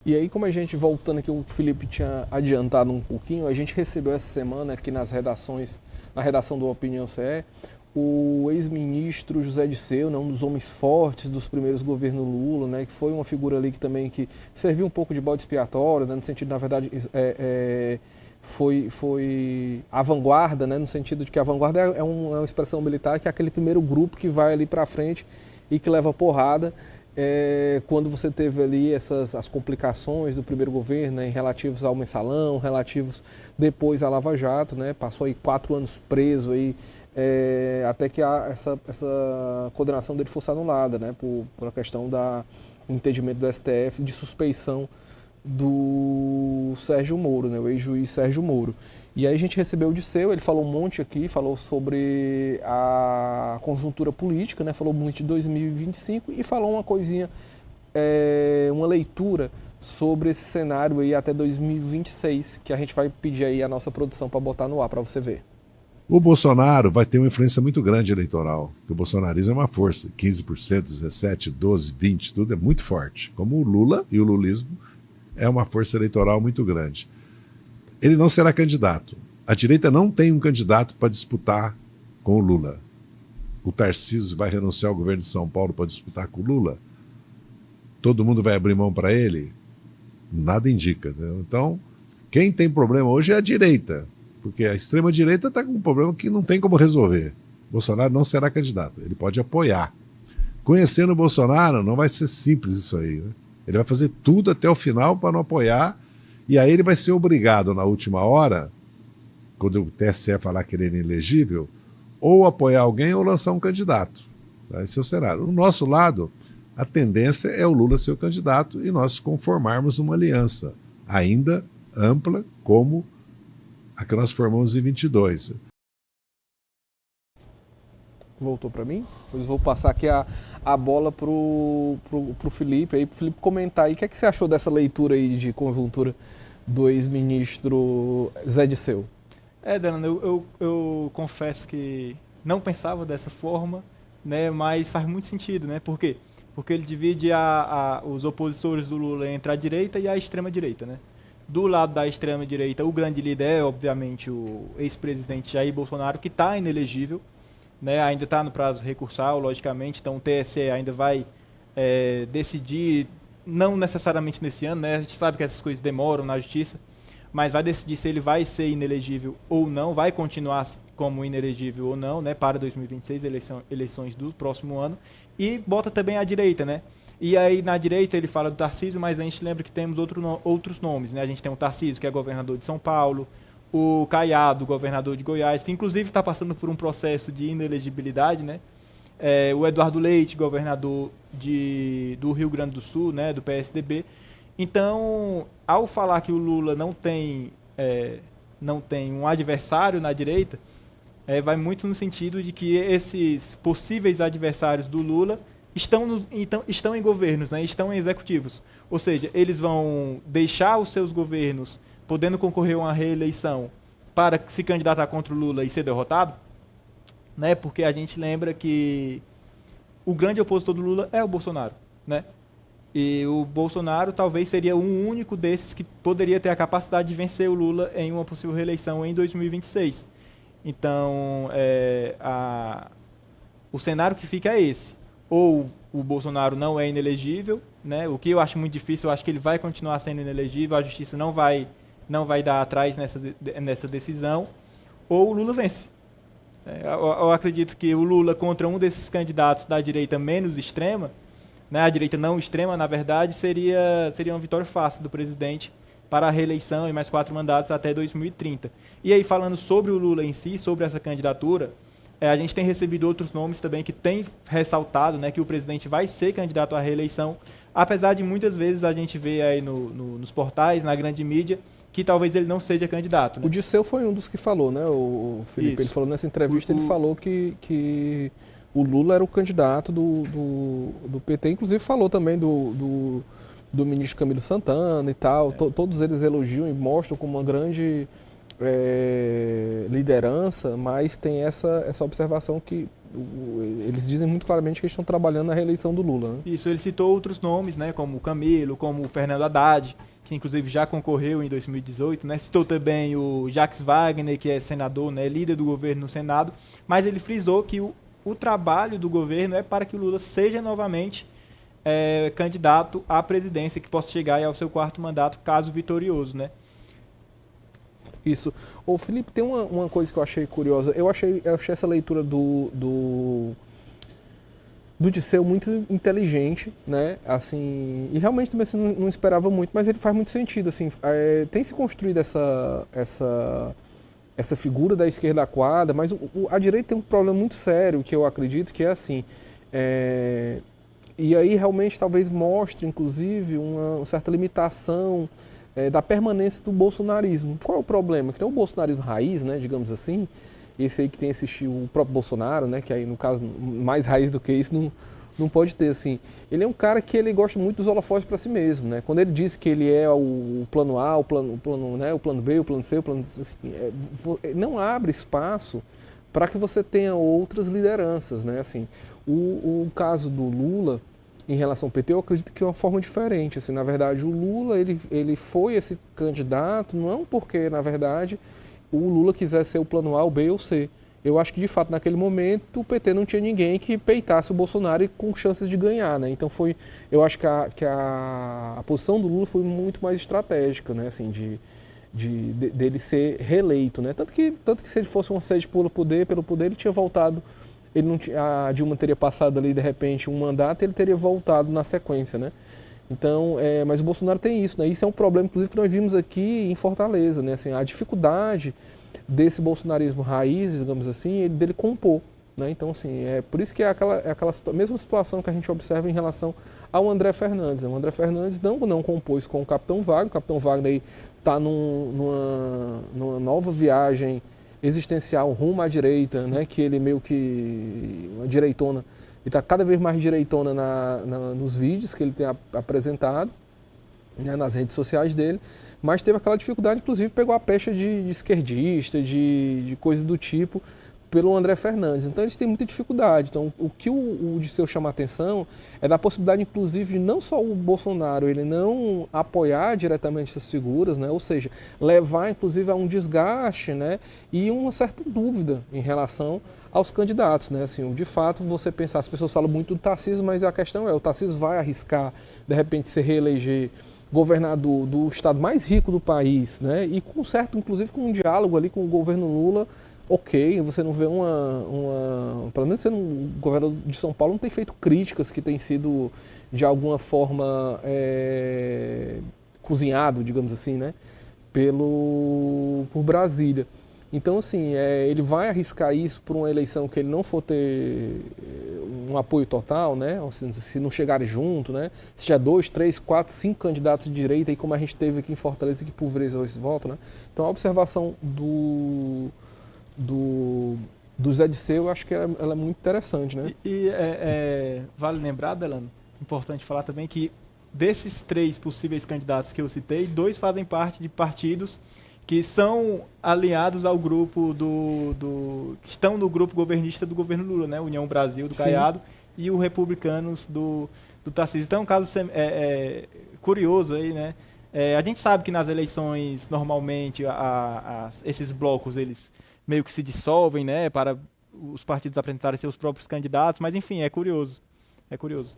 E aí, como a gente, voltando aqui, o Felipe tinha adiantado um pouquinho, a gente recebeu essa semana aqui nas redações, na redação do Opinião CE, o ex-ministro José Disseu, né, um dos homens fortes dos primeiros governos Lula, né, que foi uma figura ali que também que serviu um pouco de bode expiatório, né, no sentido, na verdade, foi a vanguarda, né, no sentido de que a vanguarda é uma expressão militar que é aquele primeiro grupo que vai ali para frente e que leva porrada. Quando você teve ali as complicações do primeiro governo, né, em relativos ao mensalão, relativos depois à Lava Jato, né, passou aí 4 anos preso aí, até que essa condenação dele fosse anulada, né, por a questão do entendimento do STF de suspeição do Sérgio Moro, né, o ex-juiz Sérgio Moro. E aí a gente recebeu o Disseu, ele falou um monte aqui, falou sobre a conjuntura política, né, falou muito de 2025 e falou uma coisinha, uma leitura sobre esse cenário aí até 2026, que a gente vai pedir aí a nossa produção para botar no ar, para você ver. O Bolsonaro vai ter uma influência muito grande eleitoral, porque o bolsonarismo é uma força, 15%, 17%, 12%, 20%, tudo é muito forte. Como o Lula e o lulismo é uma força eleitoral muito grande. Ele não será candidato. A direita não tem um candidato para disputar com o Lula. O Tarcísio vai renunciar ao governo de São Paulo para disputar com o Lula? Todo mundo vai abrir mão para ele? Nada indica. Né? Então, quem tem problema hoje é a direita, porque a extrema-direita está com um problema que não tem como resolver. Bolsonaro não será candidato, ele pode apoiar. Conhecendo o Bolsonaro, não vai ser simples isso aí. Né? Ele vai fazer tudo até o final para não apoiar. E aí ele vai ser obrigado, na última hora, quando o TSE falar que ele é inelegível, ou apoiar alguém ou lançar um candidato. Esse é o cenário. Do nosso lado, a tendência é o Lula ser o candidato e nós conformarmos uma aliança, ainda ampla, como a que nós formamos em 22. Voltou para mim? Pois vou passar aqui a bola pro Felipe, aí, pro Felipe comentar aí. O que é que você achou dessa leitura aí de conjuntura do ex-ministro Zé Disseu? Delano, eu confesso que não pensava dessa forma, né, mas faz muito sentido, né? Por quê? Porque ele divide os opositores do Lula entre a direita e a extrema-direita, né? Do lado da extrema-direita, o grande líder é, obviamente, o ex-presidente Jair Bolsonaro, que está inelegível, né? Ainda está no prazo recursal, logicamente, então o TSE ainda vai decidir, não necessariamente nesse ano, né? A gente sabe que essas coisas demoram na justiça, mas vai decidir se ele vai ser inelegível ou não, vai continuar como inelegível ou não, né? Para 2026, eleições do próximo ano, e bota também a direita, né? E aí na direita ele fala do Tarcísio, mas a gente lembra que temos outros nomes, né? A gente tem o Tarcísio, que é governador de São Paulo, o Caiado, governador de Goiás, que inclusive está passando por um processo de inelegibilidade, né? O Eduardo Leite, governador do Rio Grande do Sul, né? Do PSDB. Então, ao falar que o Lula não tem um adversário na direita, vai muito no sentido de que esses possíveis adversários do Lula estão em governos, né? Estão em executivos. Ou seja, eles vão deixar os seus governos podendo concorrer a uma reeleição para se candidatar contra o Lula e ser derrotado, né? Porque a gente lembra que o grande opositor do Lula é o Bolsonaro, né? E o Bolsonaro talvez seria um único desses que poderia ter a capacidade de vencer o Lula em uma possível reeleição em 2026. Então, o cenário que fica é esse. Ou o Bolsonaro não é inelegível, né? O que eu acho muito difícil, eu acho que ele vai continuar sendo inelegível, a justiça não vai dar atrás nessa decisão, ou o Lula vence. Eu acredito que o Lula contra um desses candidatos da direita menos extrema, né, a direita não extrema, na verdade, seria uma vitória fácil do presidente para a reeleição e mais 4 mandatos até 2030. E aí, falando sobre o Lula em si, sobre essa candidatura, a gente tem recebido outros nomes também que têm ressaltado, né, que o presidente vai ser candidato à reeleição, apesar de muitas vezes a gente ver aí nos portais, na grande mídia, que talvez ele não seja candidato. Né? O Disseu foi um dos que falou, né, o Felipe? Isso. Ele falou nessa entrevista, ele falou que o Lula era o candidato do PT, inclusive falou também do ministro Camilo Santana e tal. Todos eles elogiam e mostram como uma grande liderança, mas tem essa observação que eles dizem muito claramente que eles estão trabalhando na reeleição do Lula. Né? Isso, ele citou outros nomes, né, como o Camilo, como o Fernando Haddad, que inclusive já concorreu em 2018, né? Citou também o Jacques Wagner, que é senador, né, líder do governo no Senado, mas ele frisou que o trabalho do governo é para que o Lula seja novamente candidato à presidência, que possa chegar ao seu 4º mandato, caso vitorioso, né? Isso. Ô Felipe, tem uma coisa que eu achei curiosa. Eu achei essa leitura do Disseu muito inteligente, né? Assim, e realmente também assim, não esperava muito, mas ele faz muito sentido. Assim, tem se construído essa figura da esquerda quadra, mas a direita tem um problema muito sério, que eu acredito que é assim. E aí realmente talvez mostre, inclusive, uma certa limitação da permanência do bolsonarismo. Qual é o problema? Que tem o bolsonarismo raiz, né, digamos assim, esse aí que tem o próprio Bolsonaro, né, que aí no caso mais raiz do que isso não pode ter, assim. Ele é um cara que ele gosta muito dos holofotes para si mesmo, né? Quando ele diz que ele é o plano A, o plano B, o plano C, o plano assim, não abre espaço para que você tenha outras lideranças, né? Assim, o caso do Lula em relação ao PT, eu acredito que é uma forma diferente. Assim, na verdade, o Lula ele foi esse candidato não porque, na verdade, o Lula quisesse ser o plano A, o B ou o C. Eu acho que, de fato, naquele momento, o PT não tinha ninguém que peitasse o Bolsonaro e com chances de ganhar, né? Então, eu acho que a posição do Lula foi muito mais estratégica, né? Assim, dele ser reeleito, né? Tanto que se ele fosse uma sede pelo poder, ele tinha voltado, a Dilma teria passado ali, de repente, um mandato e ele teria voltado na sequência, né? Então, mas o Bolsonaro tem isso, né? Isso é um problema, inclusive, que nós vimos aqui em Fortaleza, né? Assim, a dificuldade desse bolsonarismo raiz, digamos assim, dele compor, né? Então, assim, por isso que é aquela mesma situação que a gente observa em relação ao André Fernandes, né? O André Fernandes não compôs com o Capitão Wagner está numa nova viagem existencial rumo à direita, né? Que ele meio que uma direitona, ele está cada vez mais direitona nos vídeos que ele tem apresentado, né, nas redes sociais dele, mas teve aquela dificuldade, inclusive pegou a pecha de esquerdista, de coisa do tipo, pelo André Fernandes. Então eles têm muita dificuldade. Então o que o Disseu chama a atenção é da possibilidade, inclusive, de não só o Bolsonaro ele não apoiar diretamente essas figuras, né? Ou seja, levar, inclusive, a um desgaste, né? E uma certa dúvida em relação aos candidatos, né? Assim, de fato, você pensar, as pessoas falam muito do Tarcísio, mas a questão o Tarcísio vai arriscar, de repente, se reeleger governador do estado mais rico do país, né? E com certo, inclusive, com um diálogo ali com o governo Lula, ok, você não vê pelo menos sendo um governador de São Paulo, não tem feito críticas que têm sido, de alguma forma, cozinhado, digamos assim, né? Por Brasília. Então, assim, ele vai arriscar isso por uma eleição que ele não for ter um apoio total, né? Ou seja, se não chegarem junto, né? Se tiver 2, 3, 4, 5 candidatos de direita, aí como a gente teve aqui em Fortaleza, que pulverizou esse voto, né? Então, a observação do Zé Disseu, eu acho que ela é muito interessante, né? Vale lembrar, Delano, importante falar também que desses 3 possíveis candidatos que eu citei, 2 fazem parte de partidos que são aliados ao grupo que estão no grupo governista do governo Lula, né? União Brasil, do Caiado, e o Republicanos do Tarcísio. Então é um caso curioso aí, né? A gente sabe que nas eleições, normalmente, esses blocos, eles meio que se dissolvem, né? Para os partidos apresentarem seus próprios candidatos, mas enfim, é curioso. É curioso.